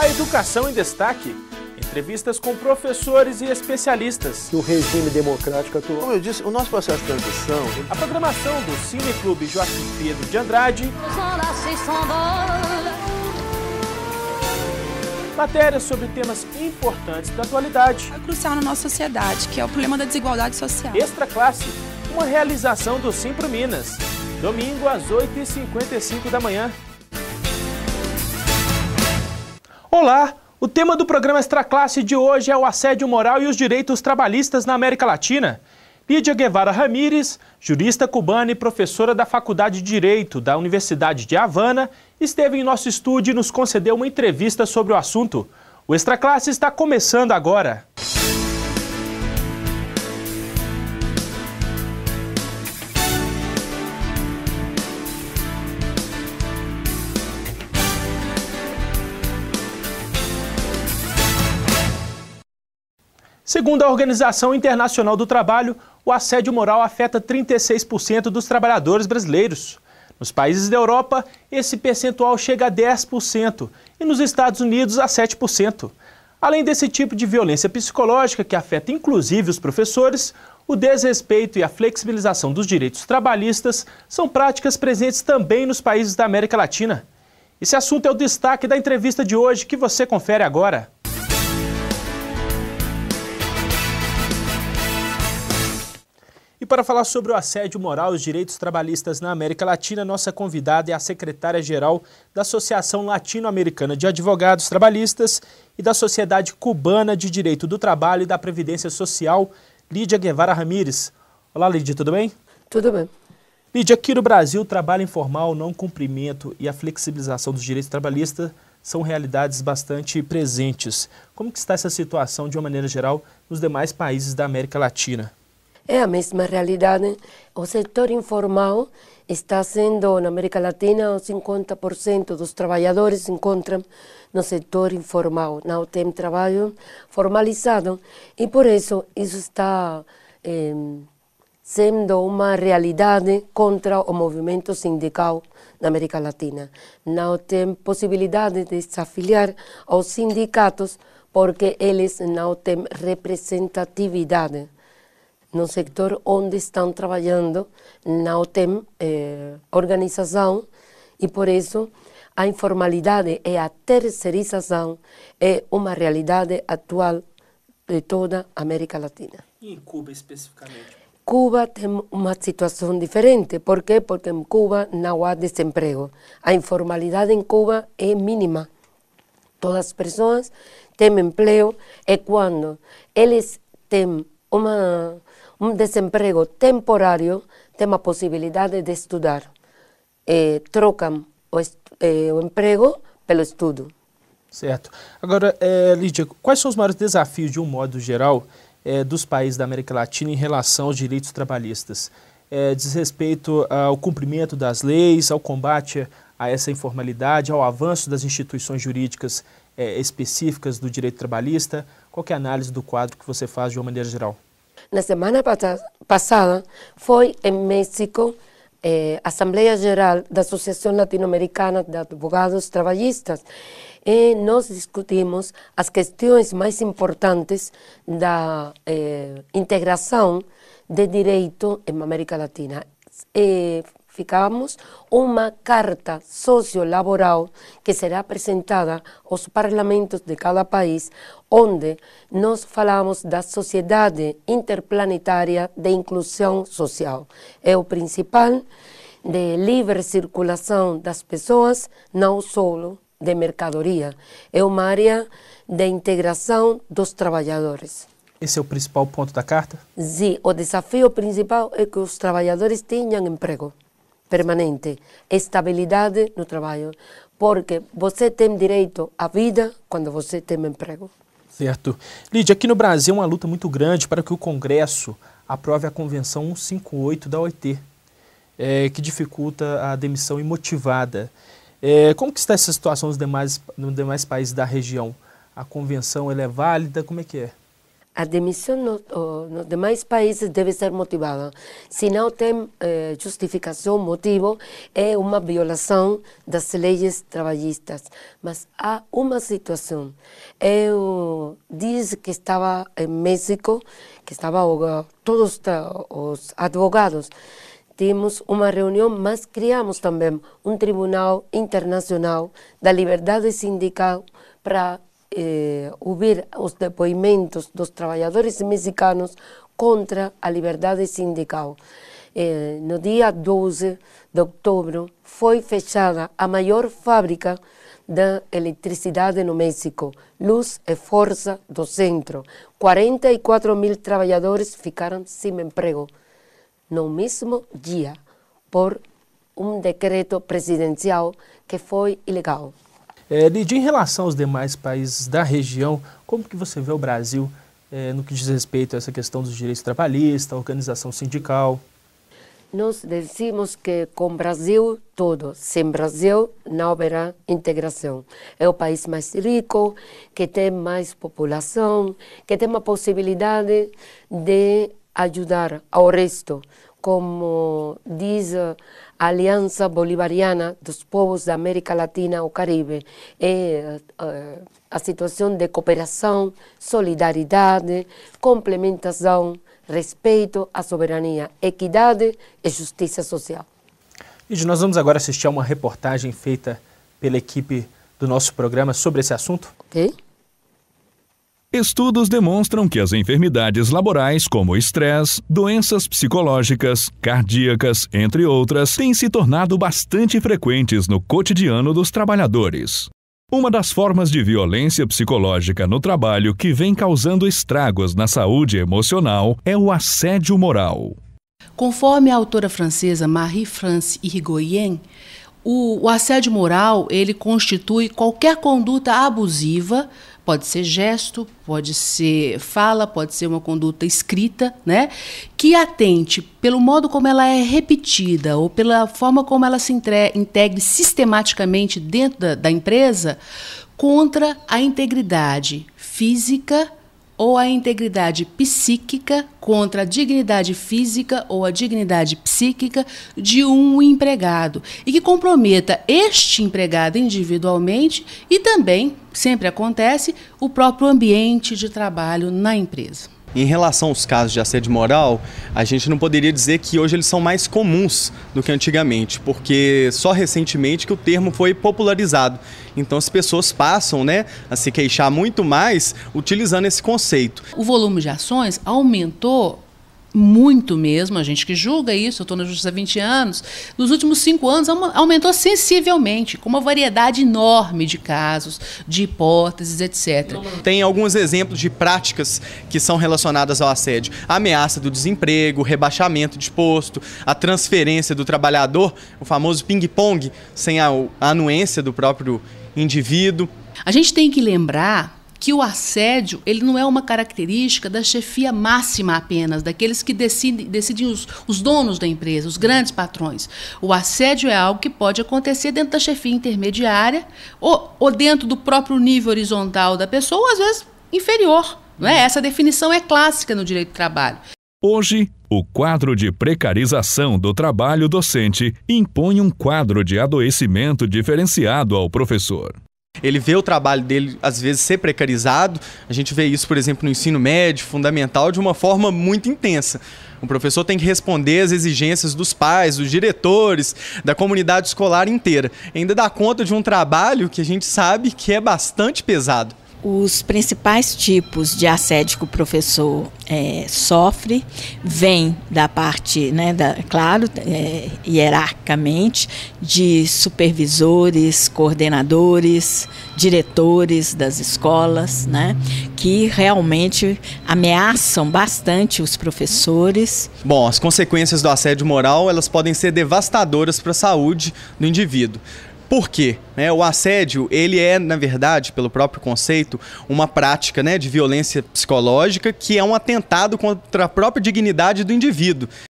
A educação em destaque. Entrevistas com professores e especialistas. O regime democrático atual. Como eu disse, o nosso processo de transição... A programação do Cine Clube Joaquim Pedro de Andrade. Matérias sobre temas importantes da atualidade. É crucial na nossa sociedade, que é o problema da desigualdade social. Extra Classe, uma realização do Simpro Minas. Domingo às 8h55 da manhã. Olá! O tema do programa Extra Classe de hoje é o assédio moral e os direitos trabalhistas na América Latina. Lídia Guevara Ramírez, jurista cubana e professora da Faculdade de Direito da Universidade de Havana, esteve em nosso estúdio e nos concedeu uma entrevista sobre o assunto. O Extra Classe está começando agora. Segundo a Organização Internacional do Trabalho, o assédio moral afeta 36% dos trabalhadores brasileiros. Nos países da Europa, esse percentual chega a 10% e nos Estados Unidos a 7%. Além desse tipo de violência psicológica que afeta inclusive os professores, o desrespeito e a flexibilização dos direitos trabalhistas são práticas presentes também nos países da América Latina. Esse assunto é o destaque da entrevista de hoje que você confere agora. E para falar sobre o assédio moral e os direitos trabalhistas na América Latina, nossa convidada é a secretária-geral da Associação Latino-Americana de Advogados Trabalhistas e da Sociedade Cubana de Direito do Trabalho e da Previdência Social, Lídia Guevara Ramírez. Olá, Lídia, tudo bem? Tudo bem. Lídia, aqui no Brasil, o trabalho informal, o não cumprimento e a flexibilização dos direitos trabalhistas são realidades bastante presentes. Como que está essa situação, de uma maneira geral, nos demais países da América Latina? É a mesma realidade. O setor informal está sendo, na América Latina, 50% dos trabalhadores se encontram no setor informal. Não tem trabalho formalizado e, por isso está sendo uma realidade contra o movimento sindical na América Latina. Não tem possibilidade de se afiliar aos sindicatos porque eles não têm representatividade. No setor onde estão trabalhando não tem organização e, por isso, a informalidade e a terceirização é uma realidade atual de toda a América Latina. E em Cuba, especificamente? Cuba tem uma situação diferente. Por quê? Porque em Cuba não há desemprego. A informalidade em Cuba é mínima. Todas as pessoas têm emprego e quando eles têm um desemprego temporário, tem a possibilidade de estudar. Trocam o emprego pelo estudo. Certo. Agora, Lídia, quais são os maiores desafios, de um modo geral, dos países da América Latina em relação aos direitos trabalhistas? Diz respeito ao cumprimento das leis, ao combate a essa informalidade, ao avanço das instituições jurídicas específicas do direito trabalhista? Qual que é a análise do quadro que você faz de uma maneira geral? Na semana passada, foi em México a Assembleia Geral da Associação Latino-Americana de Advogados Trabalhistas e nós discutimos as questões mais importantes da integração de direito em América Latina. Ficamos uma carta sociolaboral que será apresentada aos parlamentos de cada país, onde nós falamos da Sociedade Interplanetária de Inclusão Social. É o principal de livre circulação das pessoas, não só de mercadoria. É uma área de integração dos trabalhadores. Esse é o principal ponto da carta? Sim, o desafio principal é que os trabalhadores tenham emprego permanente, estabilidade no trabalho, porque você tem direito à vida quando você tem emprego. Certo. Lídia, aqui no Brasil é uma luta muito grande para que o Congresso aprove a Convenção 158 da OIT, que dificulta a demissão imotivada. Como que está essa situação nos demais países da região? A convenção ela é válida? Como é que é? A demissão nos demais países deve ser motivada. Se não tem justificação, motivo, é uma violação das leis trabalhistas. Mas há uma situação. Eu disse que estava em México, que estava todos os advogados. Temos uma reunião, mas criamos também um tribunal internacional da liberdade sindical para ouvir os depoimentos dos trabalhadores mexicanos contra a liberdade sindical. No dia 12 de outubro foi fechada a maior fábrica da eletricidade no México, Luz e Força do Centro. 44.000 trabalhadores ficaram sem emprego no mesmo dia por um decreto presidencial que foi ilegal. Lidia, em relação aos demais países da região, como que você vê o Brasil no que diz respeito a essa questão dos direitos trabalhistas, a organização sindical? Nós dizemos que com o Brasil todo, sem Brasil não haverá integração. É o país mais rico, que tem mais população, que tem a possibilidade de ajudar ao resto, como diz a Aliança Bolivariana dos Povos da América Latina ao Caribe, é a situação de cooperação, solidariedade, complementação, respeito à soberania, equidade e justiça social. E nós vamos agora assistir a uma reportagem feita pela equipe do nosso programa sobre esse assunto. Ok? Estudos demonstram que as enfermidades laborais, como estresse, doenças psicológicas, cardíacas, entre outras, têm se tornado bastante frequentes no cotidiano dos trabalhadores. Uma das formas de violência psicológica no trabalho que vem causando estragos na saúde emocional é o assédio moral. Conforme a autora francesa Marie-France Irigoyen, o assédio moral ele constitui qualquer conduta abusiva. Pode ser gesto, pode ser fala, pode ser uma conduta escrita, né? Que atente pelo modo como ela é repetida ou pela forma como ela se integre sistematicamente dentro da empresa contra a integridade física ou a integridade psíquica, contra a dignidade física ou a dignidade psíquica de um empregado e que comprometa este empregado individualmente e também, sempre acontece, o próprio ambiente de trabalho na empresa. Em relação aos casos de assédio moral, a gente não poderia dizer que hoje eles são mais comuns do que antigamente, porque só recentemente que o termo foi popularizado. Então as pessoas passam, a se queixar muito mais utilizando esse conceito. O volume de ações aumentou muito mesmo, a gente que julga isso, eu estou na justiça há 20 anos, nos últimos 5 anos aumentou sensivelmente, com uma variedade enorme de casos, de hipóteses, etc. Tem alguns exemplos de práticas que são relacionadas ao assédio. A ameaça do desemprego, o rebaixamento de posto, a transferência do trabalhador, o famoso ping-pong, sem a anuência do próprio indivíduo. A gente tem que lembrar que o assédio ele não é uma característica da chefia máxima apenas, daqueles que decidem os donos da empresa, os grandes patrões. O assédio é algo que pode acontecer dentro da chefia intermediária ou dentro do próprio nível horizontal da pessoa, ou às vezes inferior. Não é? Essa definição é clássica no direito do trabalho. Hoje, o quadro de precarização do trabalho docente impõe um quadro de adoecimento diferenciado ao professor. Ele vê o trabalho dele, às vezes, ser precarizado. A gente vê isso, por exemplo, no ensino médio, fundamental, de uma forma muito intensa. O professor tem que responder às exigências dos pais, dos diretores, da comunidade escolar inteira. E ainda dá conta de um trabalho que a gente sabe que é bastante pesado. Os principais tipos de assédio que o professor sofre vêm da parte, claro, hierarquicamente, de supervisores, coordenadores, diretores das escolas, que realmente ameaçam bastante os professores. Bom, as consequências do assédio moral, elas podem ser devastadoras para a saúde do indivíduo. Por quê? O assédio, ele é, na verdade, pelo próprio conceito, uma prática de violência psicológica que é um atentado contra a própria dignidade do indivíduo.